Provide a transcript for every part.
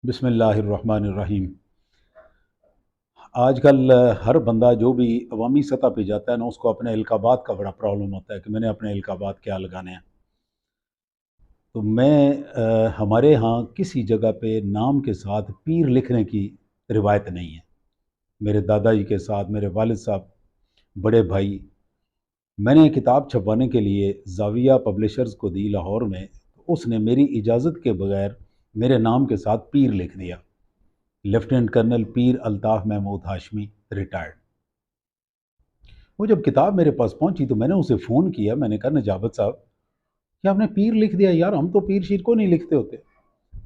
بسم اللہ الرحمن الرحیم۔ آج کل ہر بندہ جو بھی عوامی سطح پہ جاتا ہے نا، اس کو اپنے القابات کا بڑا پرابلم ہوتا ہے کہ میں نے اپنے القابات کیا لگانے ہیں۔ تو ہمارے ہاں کسی جگہ پہ نام کے ساتھ پیر لکھنے کی روایت نہیں ہے۔ میرے دادا جی کے ساتھ میرے والد صاحب، بڑے بھائی، میں نے کتاب چھپوانے کے لیے زاویہ پبلشرز کو دی لاہور میں، اس نے میری اجازت کے بغیر میرے نام کے ساتھ پیر لکھ دیا، لیفٹیننٹ کرنل پیر الطاف محمود ہاشمی، ریٹائرڈ۔ وہ جب کتاب میرے پاس پہنچی تو میں نے اسے فون کیا، میں نے کہا نجابت صاحب کیا آپ نے پیر لکھ دیا؟ یار ہم تو پیر شیر کو نہیں لکھتے ہوتے۔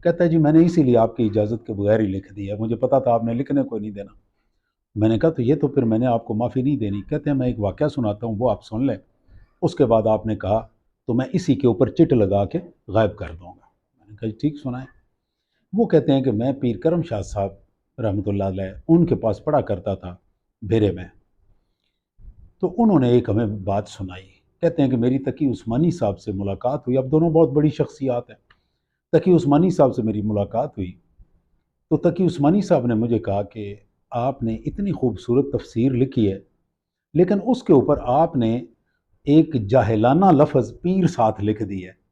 کہتا ہے جی میں نے اسی لیے آپ کی اجازت کے بغیر ہی لکھ دیا، مجھے پتا تھا آپ نے لکھنے کو نہیں دینا۔ میں نے کہا تو یہ تو پھر میں نے آپ کو معافی نہیں دینی۔ کہتے ہیں میں ایک واقعہ سناتا ہوں، وہ آپ سن لیں، اس کے بعد آپ نے کہا تو میں اسی کے اوپر چٹ لگا کے غائب کر دوں گا۔ میں نے کہا جی ٹھیک سنائیں۔ وہ کہتے ہیں کہ میں پیر کرم شاہ صاحب رحمۃ اللہ علیہ ان کے پاس پڑھا کرتا تھا بھیرے میں، تو انہوں نے ایک ہمیں بات سنائی۔ کہتے ہیں کہ میری تقی عثمانی صاحب سے ملاقات ہوئی، اب دونوں بہت بڑی شخصیات ہیں۔ تقی عثمانی صاحب سے میری ملاقات ہوئی تو تقی عثمانی صاحب نے مجھے کہا کہ آپ نے اتنی خوبصورت تفسیر لکھی ہے، لیکن اس کے اوپر آپ نے ایک جاہلانہ لفظ پیر ساتھ لکھ دی ہے۔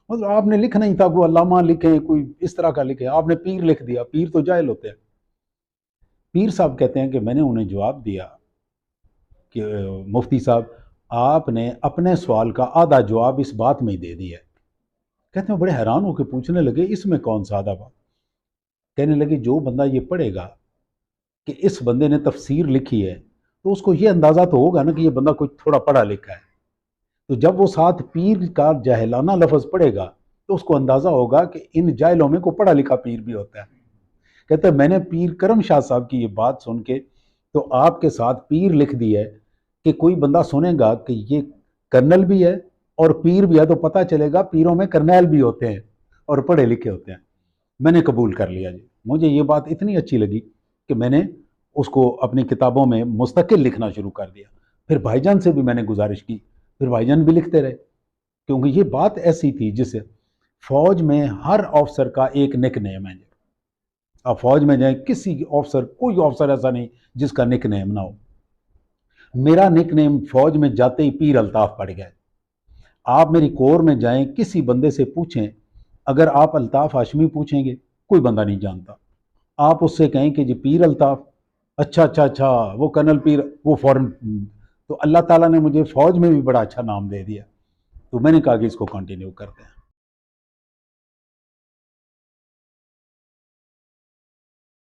مطلب آپ نے لکھنا ہی تھا کوئی علامہ لکھیں، کوئی اس طرح کا لکھے، آپ نے پیر لکھ دیا۔ پیر تو جاہل ہوتے ہیں۔ پیر صاحب کہتے ہیں کہ میں نے انہیں جواب دیا کہ مفتی صاحب آپ نے اپنے سوال کا آدھا جواب اس بات میں ہی دے دیا ہے۔ کہتے ہیں بڑے حیران ہو کے پوچھنے لگے اس میں کون سا آدھا بات؟ کہنے لگے جو بندہ یہ پڑھے گا کہ اس بندے نے تفسیر لکھی ہے تو اس کو یہ اندازہ تو ہوگا نا کہ یہ بندہ کوئی تھوڑا پڑھا لکھا ہے۔ تو جب وہ ساتھ پیر کا جاہلانہ لفظ پڑھے گا تو اس کو اندازہ ہوگا کہ ان جاہلوں میں کوئی پڑھا لکھا پیر بھی ہوتا ہے۔ کہتے ہیں میں نے پیر کرم شاہ صاحب کی یہ بات سن کے تو آپ کے ساتھ پیر لکھ دی ہے کہ کوئی بندہ سنے گا کہ یہ کرنل بھی ہے اور پیر بھی ہے تو پتہ چلے گا پیروں میں کرنیل بھی ہوتے ہیں اور پڑھے لکھے ہوتے ہیں۔ میں نے قبول کر لیا جی۔ مجھے یہ بات اتنی اچھی لگی کہ میں نے اس کو اپنی کتابوں میں مستقل لکھنا شروع کر دیا۔ پھر بھائی جان سے بھی میں نے گزارش کی، پھر بھائی جان بھی لکھتے رہے، کیونکہ یہ بات ایسی تھی جسے فوج میں ہر آفسر کا ایک نک نیم ہے۔ آپ فوج میں جائیں، کسی آفسر، کوئی آفسر ایسا نہیں جس کا نک نیم نہ ہو۔ میرا نک نیم فوج میں جاتے ہی پیر الطاف پڑ گئے۔ آپ میری کور میں جائیں، کسی بندے سے پوچھیں، اگر آپ الطاف ہاشمی پوچھیں گے کوئی بندہ نہیں جانتا۔ آپ اس سے کہیں کہ جی پیر الطاف، اچھا اچھا اچھا وہ کرنل پیر، وہ فوراً۔ تو اللہ تعالیٰ نے مجھے فوج میں بھی بڑا اچھا نام دے دیا، تو میں نے کہا کہ اس کو کنٹینیو کرتے ہیں۔